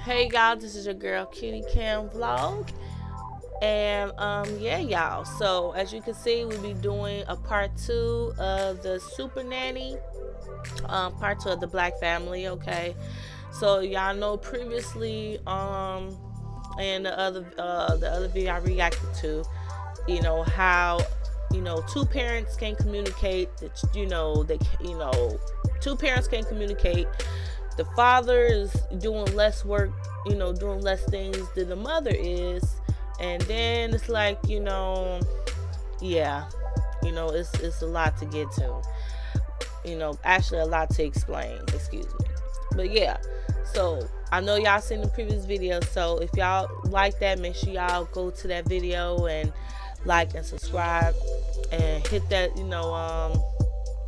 Hey y'all, this is your girl CutieKamVlog, and yeah y'all, so as you can see, we'll be doing a part 2 of the Supernanny, part 2 of the Black family. Okay, so y'all know previously and the other video I reacted to, how two parents can communicate, that two parents can communicate. The father is doing less work, doing less things than the mother is. And then it's like, yeah, it's a lot to get to. Actually a lot to explain, excuse me. But yeah, so I know y'all seen the previous video, so if y'all like that, make sure y'all go to that video and like and subscribe and hit that,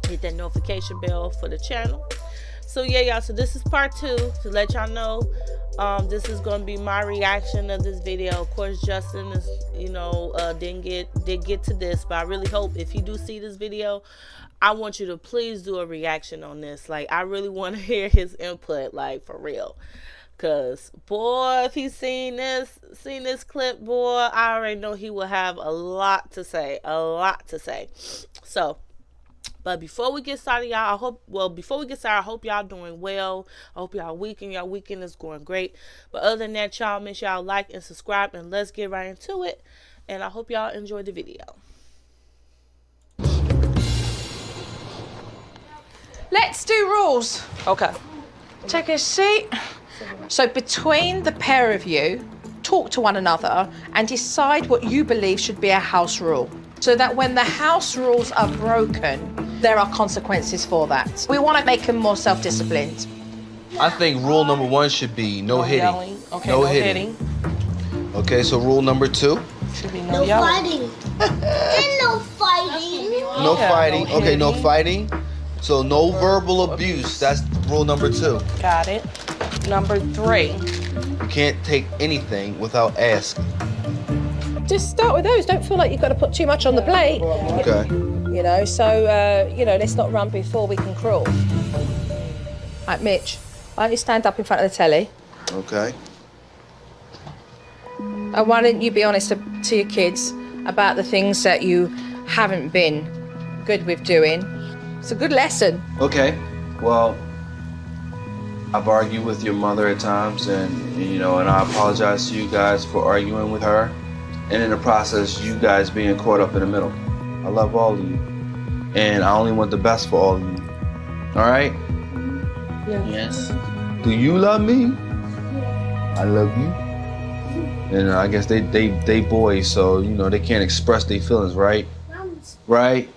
hit that notification bell for the channel. So yeah y'all, so this is part 2 to let y'all know this is going to be my reaction of this video. Of course Justin is did get to this, but I really hope if you do see this video, I want you to please do a reaction on this. Like, I really want to hear his input, like, for real. Cause boy, if he's seen this clip, boy, I already know he will have a lot to say, So but before we get started, y'all, I hope y'all doing well. I hope y'all weekend is going great. But other than that, y'all, make sure y'all like and subscribe, and let's get right into it. And I hope y'all enjoy the video. Let's do rules. Okay. Take a seat. So between the pair of you, talk to one another and decide what you believe should be a house rule, so that when the house rules are broken, there are consequences for that. We want to make them more self-disciplined. I think rule number 1 should be no hitting. Yelling. Okay, no hitting. Okay, so rule number 2? Should be no fighting. And no fighting. No fighting. No okay, no hitting. fighting. So no verbal abuse. That's rule number 2. Got it. Number 3. You can't take anything without asking. Just start with those. Don't feel like you've got to put too much on the plate. Okay. Let's not run before we can crawl. Right, Mitch, why don't you stand up in front of the telly? Okay. And why don't you be honest to your kids about the things that you haven't been good with doing? It's a good lesson. Okay. Well, I've argued with your mother at times, and I apologize to you guys for arguing with her. And in the process, you guys being caught up in the middle. I love all of you. And I only want the best for all of you. All right? Yeah. Yes. Do you love me? I love you. And I guess they boys, so, they can't express their feelings, right? Right?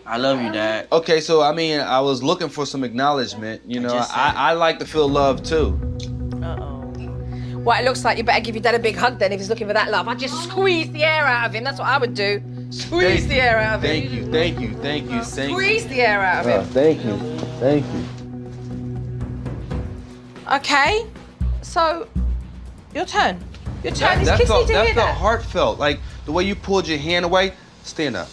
I love you, Dad. Okay, so, I was looking for some acknowledgement. I like to feel love, too. Well, it looks like you better give your dad a big hug then if he's looking for that love. I'd just squeeze the air out of him. That's what I would do. Squeeze the air out of him. Thank you. Squeeze the air out of him. Thank you. Okay, so your turn. Your turn. These kids need to hear that felt that. heartfelt. Like the way you pulled your hand away. Stand up.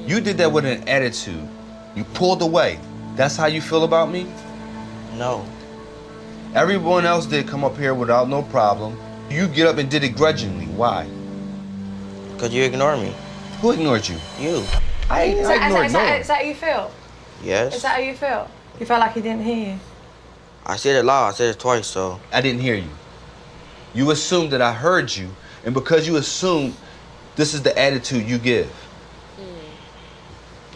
You did that with an attitude. You pulled away. That's how you feel about me? No. Everyone else did come up here without no problem. You get up and did it grudgingly. Why? Because you ignore me. Who ignored you? You. I ignored no one. Is that how you feel? Yes. Is that how you feel? You felt like he didn't hear you? I said it loud. I said it twice, so. I didn't hear you. You assumed that I heard you, and because you assumed, this is the attitude you give.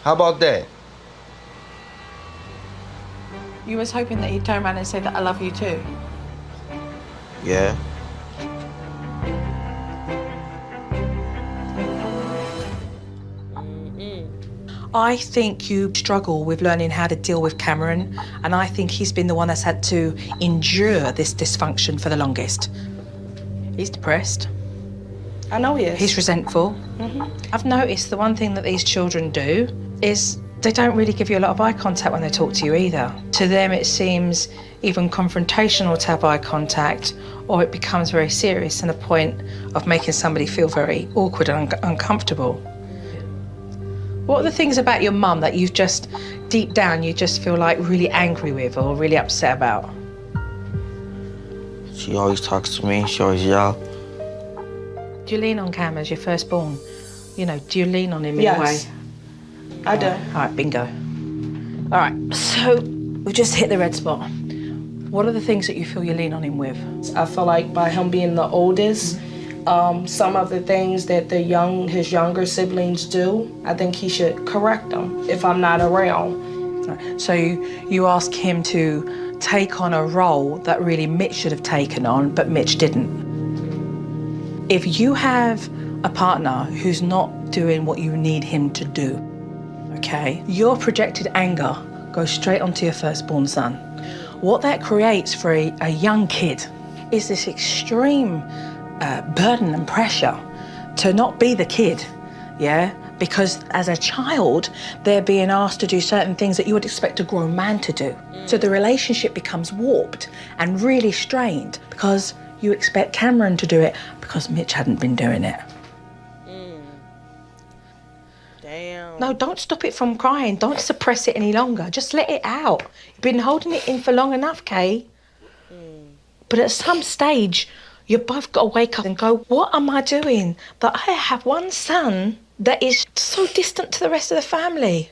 How about that? You was hoping that he'd turn around and say that I love you too. Yeah. I think you struggle with learning how to deal with Cameron, and I think he's been the one that's had to endure this dysfunction for the longest. He's depressed. I know he is. He's resentful. I've noticed the one thing that these children do is they don't really give you a lot of eye contact when they talk to you either. To them, it seems even confrontational to have eye contact, or it becomes very serious and a point of making somebody feel very awkward and uncomfortable. What are the things about your mum that you've just, deep down, you just feel like really angry with or really upset about? She always talks to me. She always yells. Do you lean on Cam as your firstborn? You know, do you lean on him in a Yes, way? I do. All right, bingo. All right, so we've just hit the red spot. What are the things that you feel you lean on him with? I feel like by him being the oldest, some of the things that his younger siblings do, I think he should correct them if I'm not around. So you ask him to take on a role that really Mitch should have taken on, but Mitch didn't. If you have a partner who's not doing what you need him to do, okay, your projected anger goes straight onto your firstborn son. What that creates for a young kid is this extreme burden and pressure to not be the kid, yeah? Because as a child, they're being asked to do certain things that you would expect a grown man to do. So the relationship becomes warped and really strained because you expect Cameron to do it because Mitch hadn't been doing it. Damn. No, don't stop it from crying. Don't suppress it any longer. Just let it out. You've been holding it in for long enough, Kay. But at some stage, you've both got to wake up and go, what am I doing that I have one son that is so distant to the rest of the family?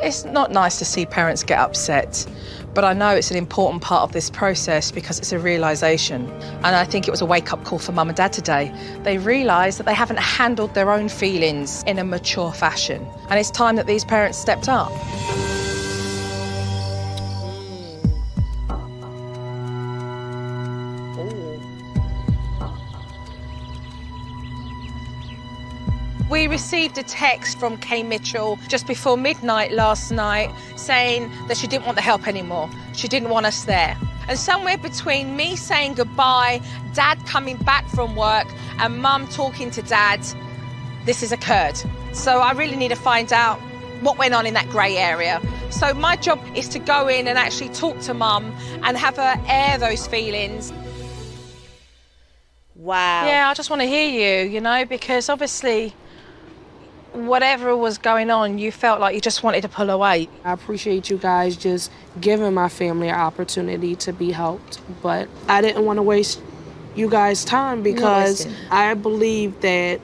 It's not nice to see parents get upset, but I know it's an important part of this process because it's a realisation. And I think it was a wake-up call for Mum and Dad today. They realised that they haven't handled their own feelings in a mature fashion. And it's time that these parents stepped up. We received a text from Kay Mitchell just before midnight last night saying that she didn't want the help anymore. She didn't want us there. And somewhere between me saying goodbye, Dad coming back from work, and Mum talking to Dad, this has occurred. So I really need to find out what went on in that grey area. So my job is to go in and actually talk to Mum and have her air those feelings. Wow. Yeah, I just want to hear you, you know, because obviously whatever was going on, you felt like you just wanted to pull away. I appreciate you guys just giving my family an opportunity to be helped, but I didn't want to waste you guys' time because I believe that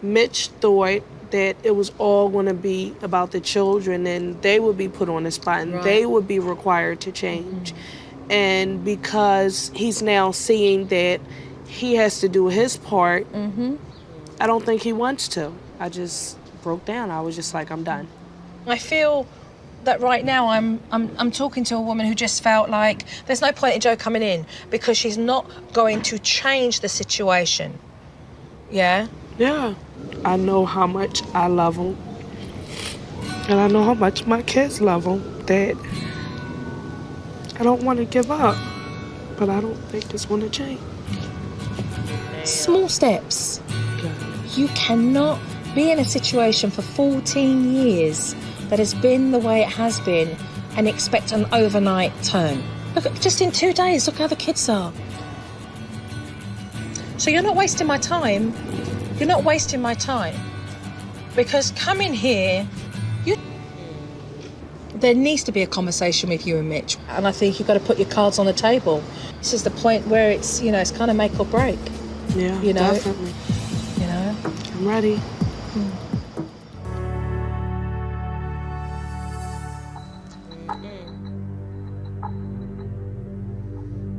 Mitch thought that it was all going to be about the children and they would be put on the spot and they would be required to change. And because he's now seeing that he has to do his part, I don't think he wants to. I just broke down. I was just like, I'm done. I feel that right now I'm talking to a woman who just felt like there's no point in Joe coming in because she's not going to change the situation. Yeah? Yeah. I know how much I love him. And I know how much my kids love him, that I don't want to give up. But I don't think it's going to change. Small steps. You cannot be in a situation for 14 years that has been the way it has been and expect an overnight turn. Look, just in 2 days, look how the kids are. So you're not wasting my time. You're not wasting my time. Because coming here, there needs to be a conversation with you and Mitch. And I think you've got to put your cards on the table. This is the point where it's, you know, it's kind of make or break. Yeah, you know? definitely. You know? I'm ready.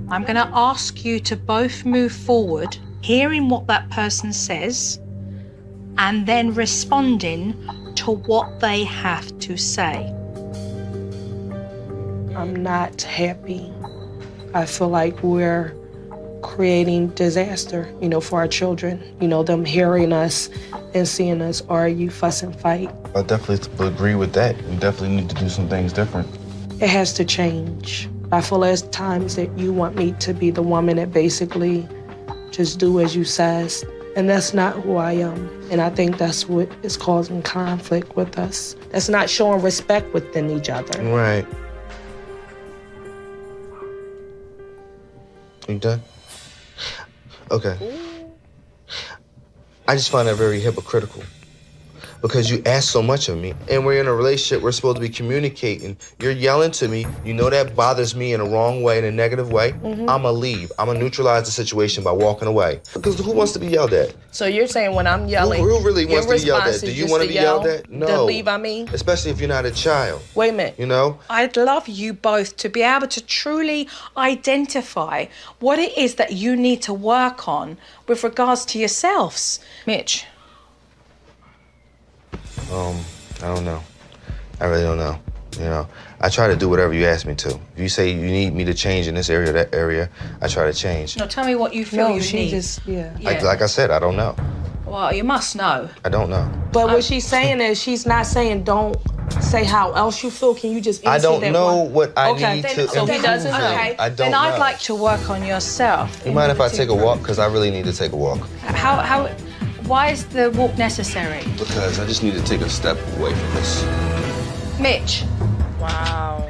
I'm going to ask you to both move forward, hearing what that person says, and then responding to what they have to say. I'm not happy. I feel like we're creating disaster, you know, for our children. You know, them hearing us and seeing us argue, fuss, and fight. I definitely agree with that. We definitely need to do some things different. It has to change. I feel there's times that you want me to be the woman that basically just do as you says, and that's not who I am. And I think that's what is causing conflict with us. That's not showing respect within each other. Right. You done? Okay. I just find that very hypocritical. Because you ask so much of me, and we're in a relationship, we're supposed to be communicating. You're yelling to me, you know that bothers me in a wrong way, in a negative way. I'ma leave. I'ma neutralize the situation by walking away. Because who wants to be yelled at? So you're saying when I'm yelling, Who really wants your to be yelled response at? Do is you just want to to be yelled yell? at? No. To leave, I mean? Especially if you're not a child. Wait a minute. You know? I'd love you both to be able to truly identify what it is that you need to work on with regards to yourselves. Mitch. I don't know. I really don't know. You know, I try to do whatever you ask me to. If you say you need me to change in this area, that area, I try to change. No, tell me what you feel you need. Like I said, I don't know. Well, you must know. I don't know. But what she's saying is she's not saying don't say how else you feel. Can you just answer I don't that know one? what I Okay. need to So he improve doesn't in. know. Okay, I don't then know. I'd like to work on yourself. You mind if I take a walk? Because I really need to take a walk. Why is the walk necessary? Because I just need to take a step away from this. Mitch. Wow.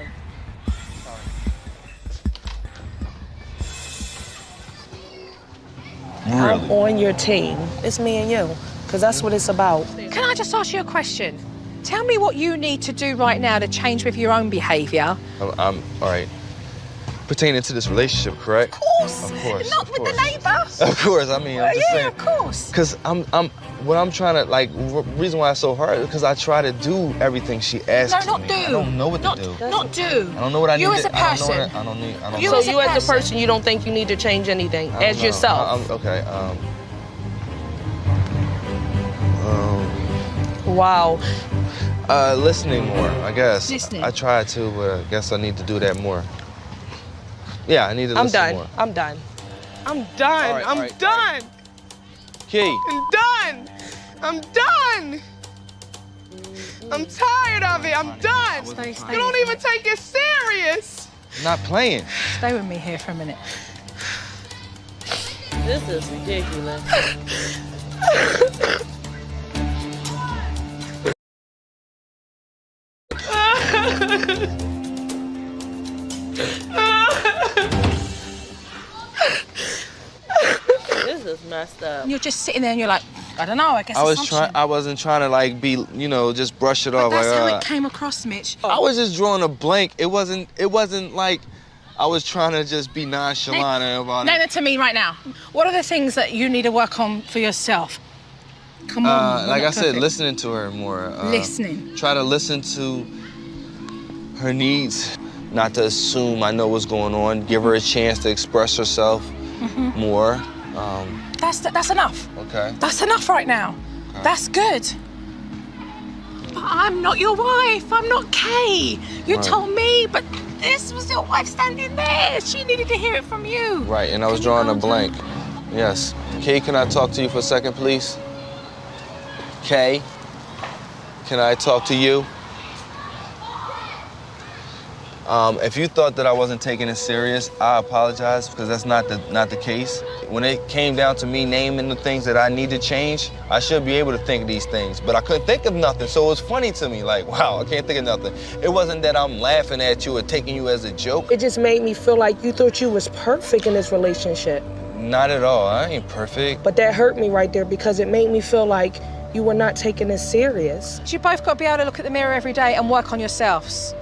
I'm on your team. It's me and you. Because that's what it's about. Can I just ask you a question? Tell me what you need to do right now to change with your own behaviour. I'm all right. Pertaining to this relationship, correct? Of course. Of course. Not of with course. the neighbour. Of course. I mean, I'm just saying. of course. Because what I'm trying to, like, reason why it's so hard is because I try to do everything she asks No, not me. do. I don't know what to do. Not do. I don't know what I need You to as a I don't know person. what I don't need. I don't You know. So you as a person, you don't think you need to change anything I don't as know. yourself? Okay. Wow. Listening more, I guess. Listening. I try to, but I guess I need to do that more. Yeah, I need to I'm listen done. more. I'm done. I'm done. All right, I'm all right, done. Key. I'm done. I'm done. I'm tired of it. I'm done. Stay. You don't even take it serious. Not playing. Stay with me here for a minute. This is ridiculous. This is messed up. And you're just sitting there and you're like, I don't know, I guess I assumption. wasn't trying to like be, you know, just brush it off. That's like, how it came across, Mitch. I was just drawing a blank. It wasn't like I was trying to just be nonchalant about Name it. it to me right now. What are the things that you need to work on for yourself? Come on. we're Like not I said, perfect. listening to her more. Listening. Try to listen to her needs, not to assume I know what's going on. Give her a chance to express herself more. That's enough. Okay. That's enough right now. Okay. That's good. But I'm not your wife. I'm not Kay. You Right. told me, but this was your wife standing there. She needed to hear it from you. Right, and I was Can you drawing a calm down? blank. Yes. Kay, can I talk to you for a second, please? Kay, can I talk to you? If you thought that I wasn't taking it serious, I apologize because that's not the case. When it came down to me naming the things that I need to change, I should be able to think of these things, but I couldn't think of nothing, so it was funny to me, like, wow, I can't think of nothing. It wasn't that I'm laughing at you or taking you as a joke. It just made me feel like you thought you was perfect in this relationship. Not at all, I ain't perfect. But that hurt me right there because it made me feel like you were not taking this serious. You both got to be able to look at the mirror every day and work on yourselves.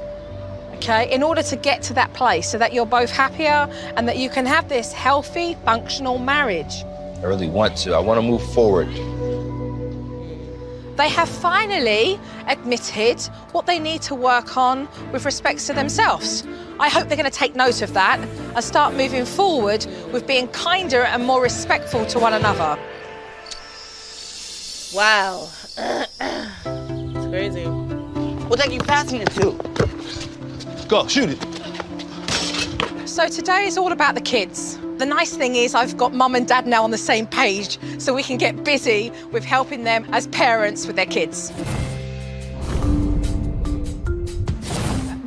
Okay, in order to get to that place so that you're both happier and that you can have this healthy, functional marriage. I really want to. I want to move forward. They have finally admitted what they need to work on with respect to themselves. I hope they're going to take note of that and start moving forward with being kinder and more respectful to one another. Wow. It's crazy. What are you passing it to? Go, shoot it. So today is all about the kids. The nice thing is I've got mum and dad now on the same page so we can get busy with helping them as parents with their kids.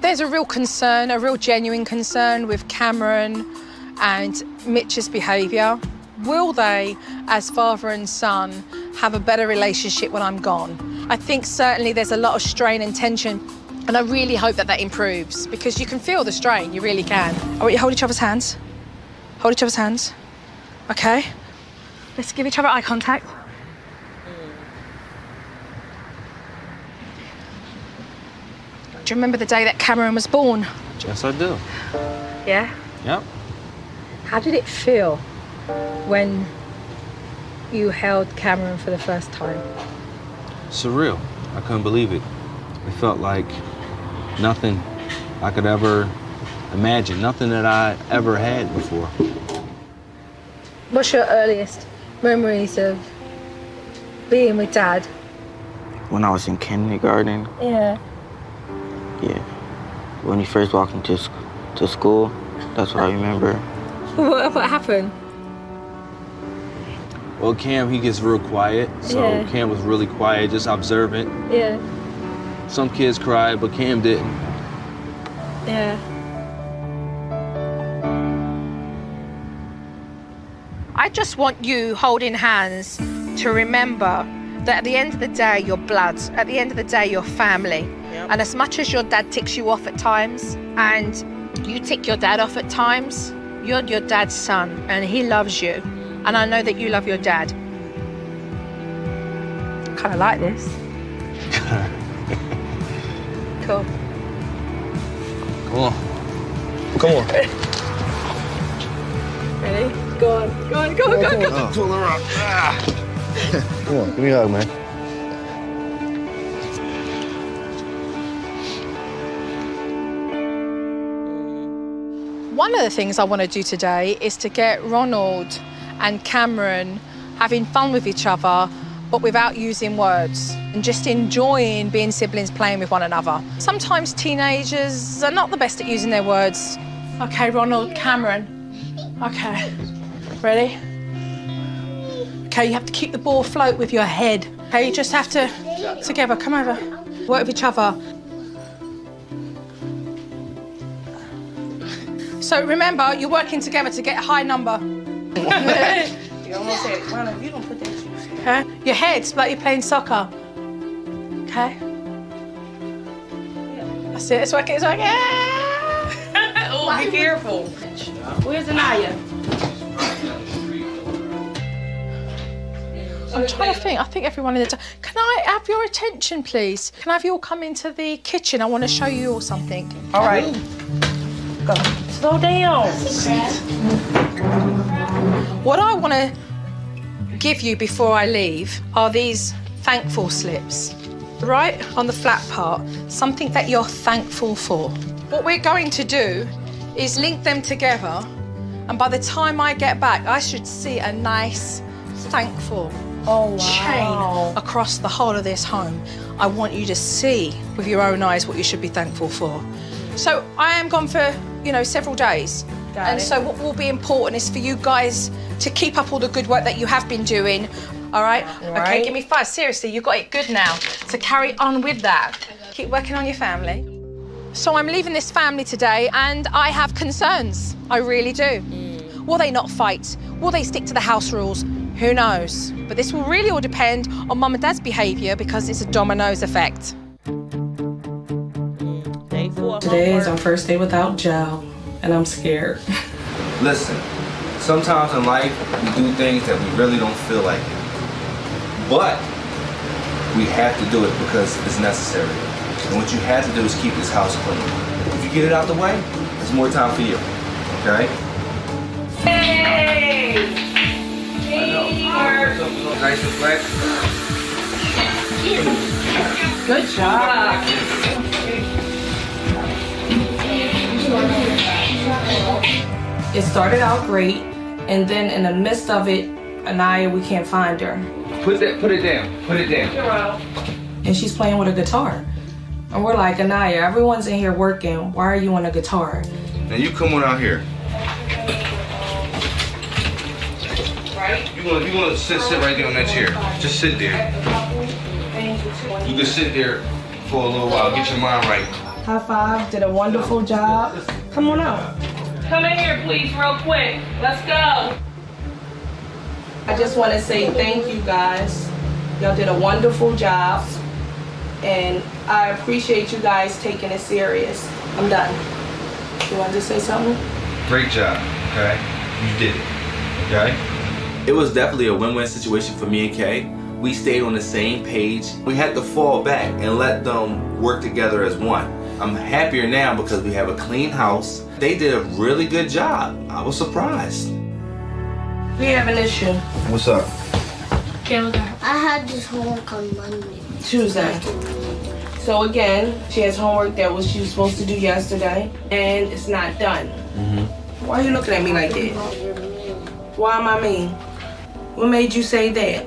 There's a real concern, a real genuine concern with Cameron and Mitch's behaviour. Will they, as father and son, have a better relationship when I'm gone? I think certainly there's a lot of strain and tension, and I really hope that that improves because you can feel the strain, you really can. I want you to hold each other's hands. Hold each other's hands. Okay? Let's give each other eye contact. Do you remember the day that Cameron was born? Yes, I do. Yeah? Yep. How did it feel when you held Cameron for the first time? Surreal. I couldn't believe it. It felt like nothing I could ever imagine, nothing that I ever had before. What's your earliest memories of being with Dad? When I was in kindergarten, Yeah. yeah. When you first walked into school, that's what I remember. What happened? Well, Cam, he gets real quiet, so Yeah. Cam was really quiet, just observant. Yeah. Some kids cried, but Cam didn't. Yeah. I just want you holding hands to remember that at the end of the day, you're blood. At the end of the day, you're family. Yep. And as much as your dad ticks you off at times, and you tick your dad off at times, you're your dad's son, and he loves you. And I know that you love your dad. Kind of like this. Cool. Come on. Come on. Ready? Go on, go on, go on, go on, go on. Pull her up. Come on, give me a hug, man. One of the things I want to do today is to get Ronald and Cameron having fun with each other, but without using words, and just enjoying being siblings playing with one another. Sometimes teenagers are not the best at using their words. Okay, Ronald, Cameron. Okay, ready? Okay, you have to keep the ball afloat with your head. Okay, you just have to, together, come over. Work with each other. So remember, you're working together to get a high number. You almost said, Ronald, you don't put that shoes. Okay? Your head's like you're playing soccer. Okay? That's it, it's working, it's working. Oh, be careful. Where's Anaya? I'm trying to think. I think everyone in the... Can I have your attention, please? Can I have you all come into the kitchen? I want to show you all something. All right. Go. Slow down. What I want to give you before I leave are these thankful slips. Right on the flat part, something that you're thankful for. What we're going to do is link them together, and by the time I get back, I should see a nice thankful chain across the whole of this home. I want you to see with your own eyes what you should be thankful for. So I am gone for, several days. So what will be important is for you guys to keep up all the good work that you have been doing, all right? Okay, give me 5. Seriously, you've got it good now. So carry on with that. Keep working on your family. So I'm leaving this family today and I have concerns. I really do. Will they not fight? Will they stick to the house rules? Who knows? But this will really all depend on Mum and Dad's behaviour because it's a dominoes effect. Day 4. Today is our first day without Joe, and I'm scared. Listen, sometimes in life we do things that we really don't feel like it. But we have to do it because it's necessary. And what you have to do is keep this house clean. If you get it out the way, there's more time for you. Okay? Hey! Nice and flat. Good job. It started out great, and then in the midst of it, Anaya, we can't find her. Put it down. Put it down. And she's playing with a guitar. And we're like, Anaya, everyone's in here working. Why are you on a guitar? Now you come on out here. Right? You gonna sit right there on that chair. Just sit there. You can sit there for a little while. Get your mind right. High five, did a wonderful job. Come on out. Come in here, please, real quick. Let's go. I just want to say thank you, guys. Y'all did a wonderful job. And I appreciate you guys taking it serious. I'm done. You want to say something? Great job, okay? You did it, okay? It was definitely a win-win situation for me and Kay. We stayed on the same page. We had to fall back and let them work together as one. I'm happier now because we have a clean house. They did a really good job. I was surprised. We have an issue. What's up? I had this homework on Monday. Tuesday. So again, she has homework that she was supposed to do yesterday, and it's not done. Why are you looking at me like that? Why am I mean? What made you say that?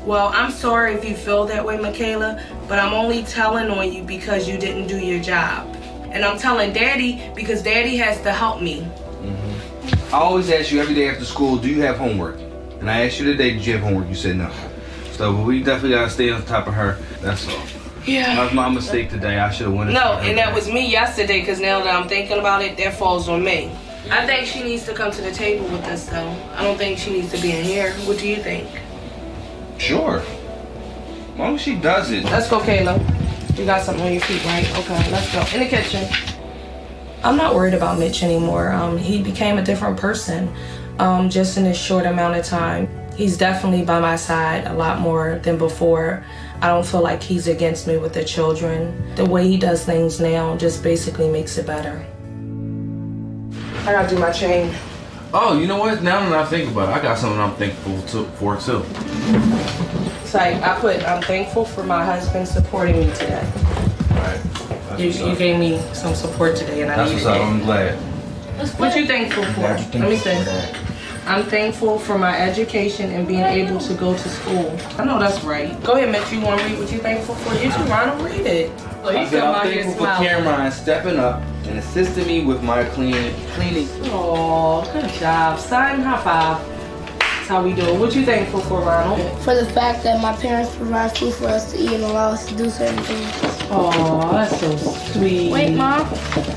Well, I'm sorry if you feel that way, Michaela, but I'm only telling on you because you didn't do your job. And I'm telling Daddy because Daddy has to help me. I always ask you every day after school, do you have homework? And I asked you today, did you have homework? You said no. So we definitely gotta stay on top of her. That's all. Yeah. That was my mistake today. I should have went. No, and that was me yesterday because now that I'm thinking about it, that falls on me. I think she needs to come to the table with us, though. I don't think she needs to be in here. What do you think? Sure. As long as she does it. Let's go, Kayla. You got something on your feet, right? Okay, let's go. In the kitchen. I'm not worried about Mitch anymore. He became a different person just in this short amount of time. He's definitely by my side a lot more than before. I don't feel like he's against me with the children. The way he does things now just basically makes it better. I gotta do my chain. Oh, you know what? Now that I think about it, I got something I'm thankful for too. It's like I'm thankful for my husband supporting me today. Right. You gave me some support today, and I needed That's what's up. it. I'm glad. What you thankful for? Let me see. I'm thankful for my education and being able to go to school. I know that's right. Go ahead, Mitch. You want to read what you're thankful for? You too, Ronald. Read it. Oh, I said I'm thankful for Cameron stepping up and assisting me with my cleaning. Oh, good job. Sign high five. That's how we do it. What you thankful for, Ronald? For the fact that my parents provide food for us to eat and allow us to do certain things. Oh, that's so sweet. Wait, Mom.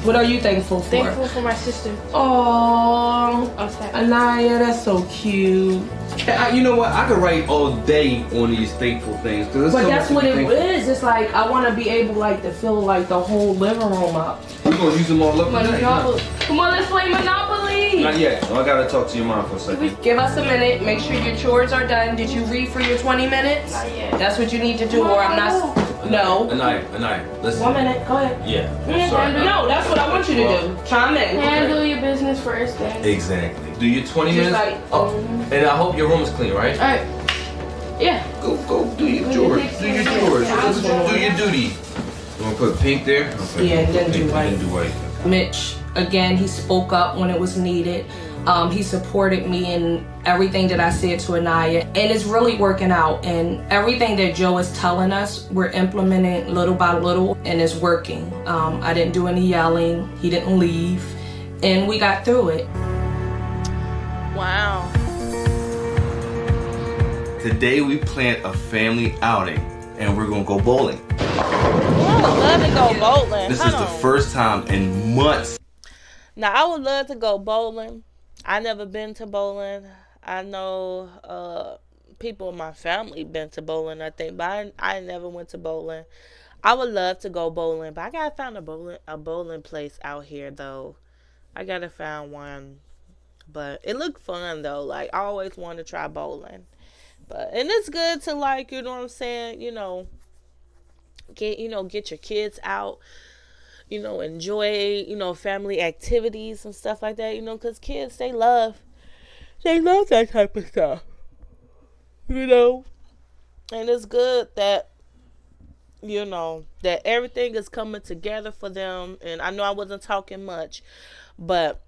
What are you thankful for? Thankful for my sister. Oh, Anaya, that's so cute. You know what? I could write all day on these thankful things. But that's what it is. It's like I want to be able to fill like the whole living room up. We're going to use them all up today. Come on, let's play Monopoly. Not yet. I got to talk to your mom for a second. Give us a minute. Make sure your chores are done. Did you read for your 20 minutes? Not yet. That's what you need to do, or I'm not. No. Anaya, listen. 1 minute. Go ahead. Yeah. I'm sorry. No, that's what I want you to do. Chime in. Handle your business first, then. Exactly. Do your 20 Just minutes. like, And I hope your room is clean, right? All right. Yeah. Go do your chores. Do your chores. Do your duty. You want to put pink there? Okay. Yeah, and then do white. Then do white. Mitch, again, he spoke up when it was needed. He supported me in everything that I said to Anaya, and it's really working out. And everything that Joe is telling us, we're implementing little by little, and it's working. I didn't do any yelling. He didn't leave, and we got through it. Wow. Today we plan a family outing, and we're gonna go bowling. I would love to go bowling. This is the first time in months. Now, I would love to go bowling. I never been to bowling. I know people in my family been to bowling, I think, but I never went to bowling. I would love to go bowling, but I gotta find a bowling place out here though. I gotta find one, but it looked fun though. Like I always wanted to try bowling, and it's good to you know what I'm saying, get your kids out. Enjoy, family activities and stuff like that, because kids, they love that type of stuff, and it's good that, that everything is coming together for them. And I know I wasn't talking much, but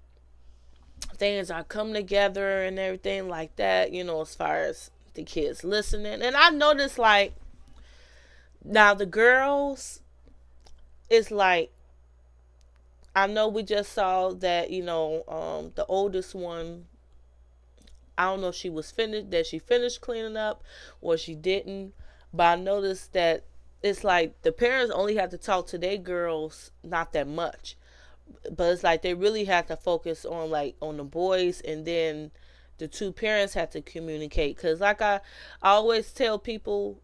things are coming together and everything like that, as far as the kids listening. And I noticed, now the girls, it's I know we just saw that, the oldest one, I don't know if she finished cleaning up or she didn't, but I noticed that it's the parents only have to talk to their girls not that much, but it's they really have to focus on on the boys, and then the two parents have to communicate, because I always tell people,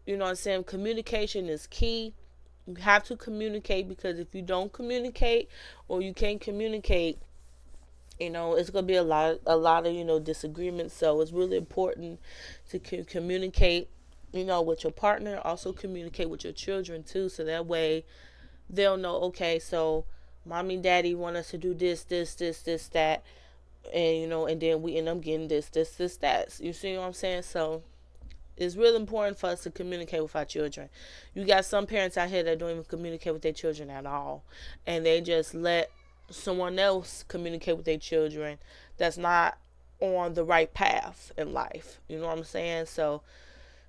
communication is key. You have to communicate, because if you don't communicate or you can't communicate, it's going to be a lot of, disagreements. So it's really important to communicate you know, with your partner, also communicate with your children too, so that way they'll know, okay, so mommy, daddy want us to do this, that, and you know, and then we end up getting this, that. You see what I'm saying? So it's really important for us to communicate with our children. You got some parents out here that don't even communicate with their children at all, and they just let someone else communicate with their children that's not on the right path in life. You know what I'm saying? So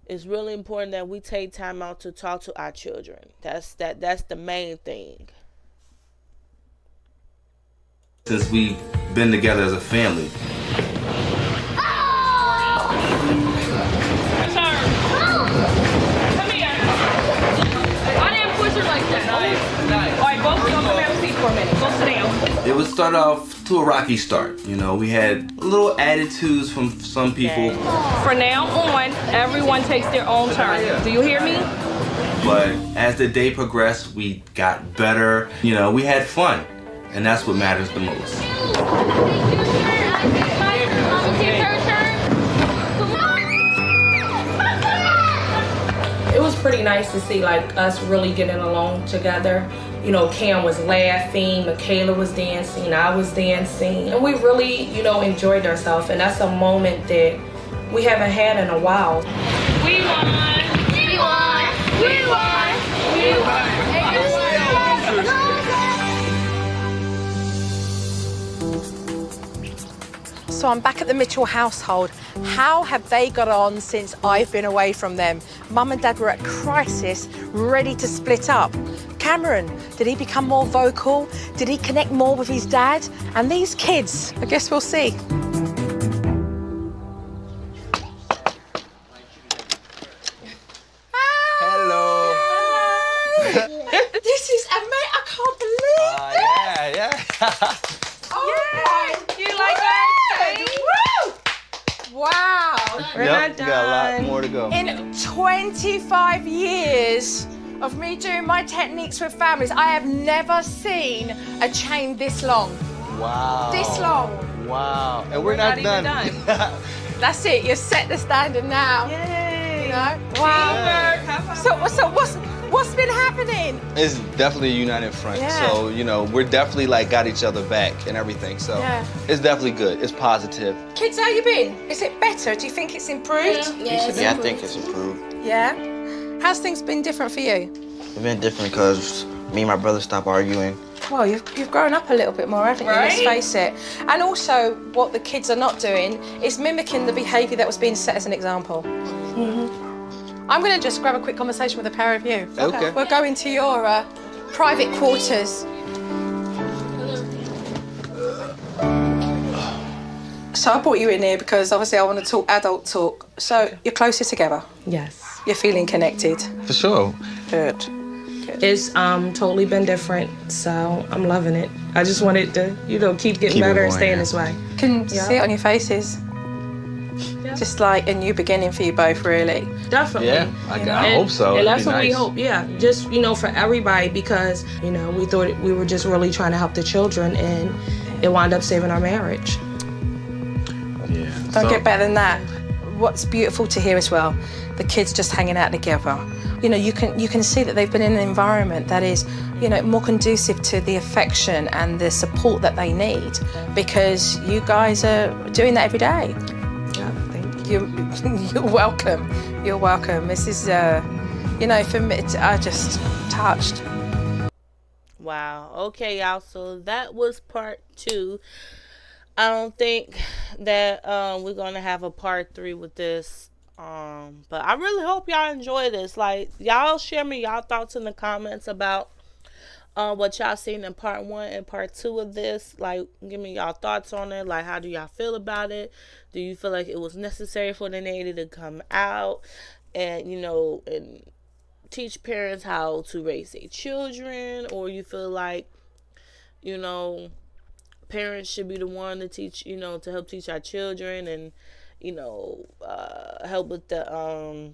it's really important that we take time out to talk to our children. That's the main thing. Since we've been together as a family. Come here. I didn't push her like that. All right, both of y'all come have a seat for a minute. Go sit down. It would start off to a rocky start. You know, we had little attitudes from some people. From now on, everyone takes their own turn. Do you hear me? But as the day progressed, we got better. You know, we had fun. And that's what matters the most. It was pretty nice to see like us really getting along together. You know, Cam was laughing, Michaela was dancing, I was dancing, and we really, you know, enjoyed ourselves. And that's a moment that we haven't had in a while. We won. We won. We won. We won. So I'm back at the Mitchell household. How have they got on since I've been away from them? Mum and Dad were at crisis, ready to split up. Cameron, did he become more vocal? Did he connect more with his dad? And these kids, I guess we'll see. Hello. This is amazing. I can't believe it. Yeah. You like that? Woo! Wow. We're not done. Got a lot more to go. In 25 years of me doing my techniques with families, I have never seen a chain this long. Wow. This long. Wow. And we're not done. That's it. You've set the standard now. Yay. You know? Wow. So what's been happening? It's definitely a united front. Yeah. So, you know, we're definitely like got each other back and everything. So it's definitely good. It's positive. Kids, how you been? Is it better? Do you think it's improved? Yeah, Yeah, I think it's improved. Yeah. How's things been different for you? It's been different because me and my brother stopped arguing. Well, you've grown up a little bit more, haven't you? Let's face it. And also, what the kids are not doing is mimicking the behaviour that was being set as an example. I'm going to just grab a quick conversation with a pair of you. Okay. We'll go into your private quarters. So I brought you in here because obviously I want to talk adult talk. So you're closer together? Yes. You're feeling connected? For sure. Good. It's totally been different, so I'm loving it. I just wanted to, you know, keep getting better and staying this way. Can see it on your faces? Just like a new beginning for you both, really. Definitely. Yeah, I hope so. And that's It'd what be we nice. hope, yeah. Just, you know, for everybody, because, you know, we thought we were just really trying to help the children, and it wound up saving our marriage. Yeah. Don't get better than that. What's beautiful to hear as well, the kids just hanging out together. You know, you can see that they've been in an environment that is, you know, more conducive to the affection and the support that they need, because you guys are doing that every day. Yeah, thank you. You're welcome. You're welcome. This is, you know, for me, I just touched. Wow. Okay, y'all. So that was part 2. I don't think that we're gonna have a part 3 with this. But I really hope y'all enjoy this. Like, y'all share me y'all thoughts in the comments about what y'all seen in part 1 and part 2 of this. Like, give me y'all thoughts on it. Like, how do y'all feel about it? Do you feel like it was necessary for the lady to come out and, you know, and teach parents how to raise their children? Or you feel like, you know, parents should be the one to teach, you know, to help teach our children, and, you know, help with the,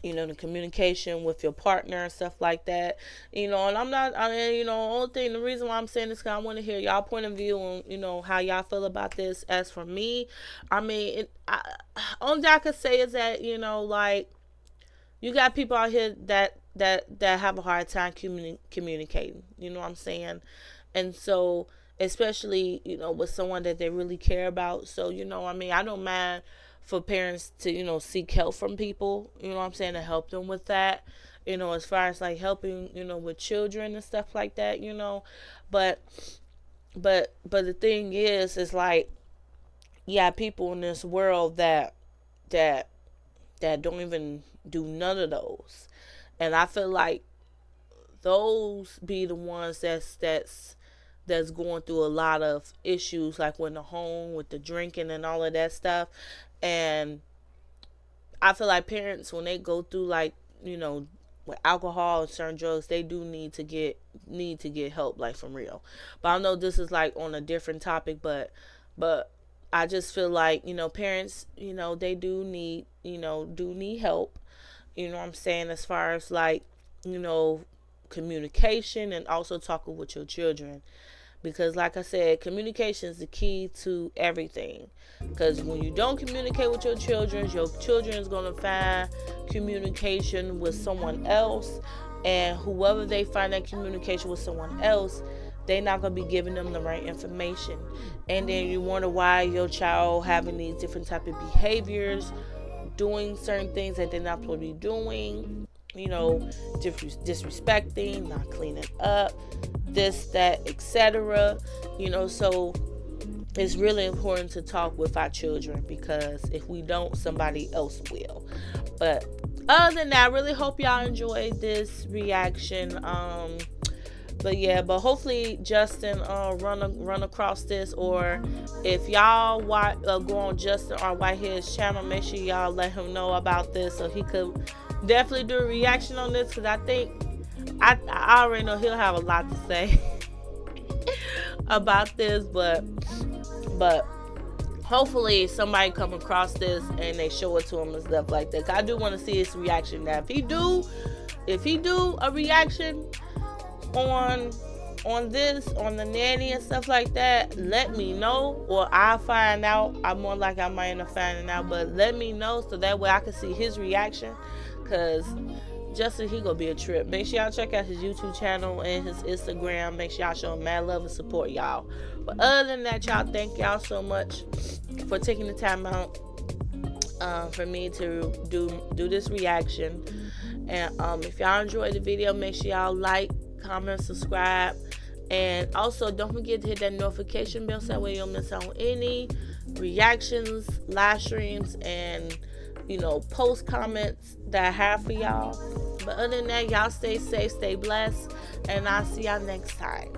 you know, the communication with your partner and stuff like that, you know. And the reason why I'm saying this, because I want to hear y'all point of view on, you know, how y'all feel about this. As for me, I mean, only thing I could say is that, you know, like, you got people out here that have a hard time communicating. You know what I'm saying? And so, especially, you know, with someone that they really care about. So, you know, I mean, I don't mind for parents to, you know, seek help from people, you know what I'm saying, to help them with that, you know, as far as like helping, you know, with children and stuff like that, you know. But the thing is like, yeah, people in this world that don't even do none of those. And I feel like those be the ones that's going through a lot of issues, like when the home with the drinking and all of that stuff. And I feel like parents, when they go through, like, you know, with alcohol and certain drugs, they do need to get help, like, from real. But I know this is like on a different topic, but I just feel like, you know, parents, you know, they do need help, you know what I'm saying, as far as like, you know, communication and also talking with your children. Because like I said, communication is the key to everything. Because when you don't communicate with your children is going to find communication with someone else. And whoever they find that communication with someone else, they're not going to be giving them the right information. And then you wonder why your child having these different type of behaviors, doing certain things that they're not supposed to be doing, you know, disrespecting, not cleaning up, this, that, etc. You know, so it's really important to talk with our children, because if we don't, somebody else will. But other than that, I really hope y'all enjoyed this reaction. But hopefully Justin run across this, or if y'all go on Justin or Whitehead's channel, make sure y'all let him know about this so he could definitely do a reaction on this, because I think I already know he'll have a lot to say about this, but hopefully somebody come across this and they show it to him and stuff like that. I do want to see his reaction. Now, if he do a reaction on this, on the nanny and stuff like that, let me know, or I'll find out. I'm more like I might end up finding out, but let me know so that way I can see his reaction, because Justin, he gonna be a trip. Make sure y'all check out his YouTube channel and his Instagram. Make sure y'all show him mad love and support y'all. But other than that, y'all, thank y'all so much for taking the time out for me to do this reaction. And if y'all enjoyed the video, make sure y'all like, comment, subscribe, and also don't forget to hit that notification bell so that way you don't miss out on any reactions, live streams, and, you know, post comments that I have for y'all. But other than that, y'all stay safe, stay blessed, and I'll see y'all next time.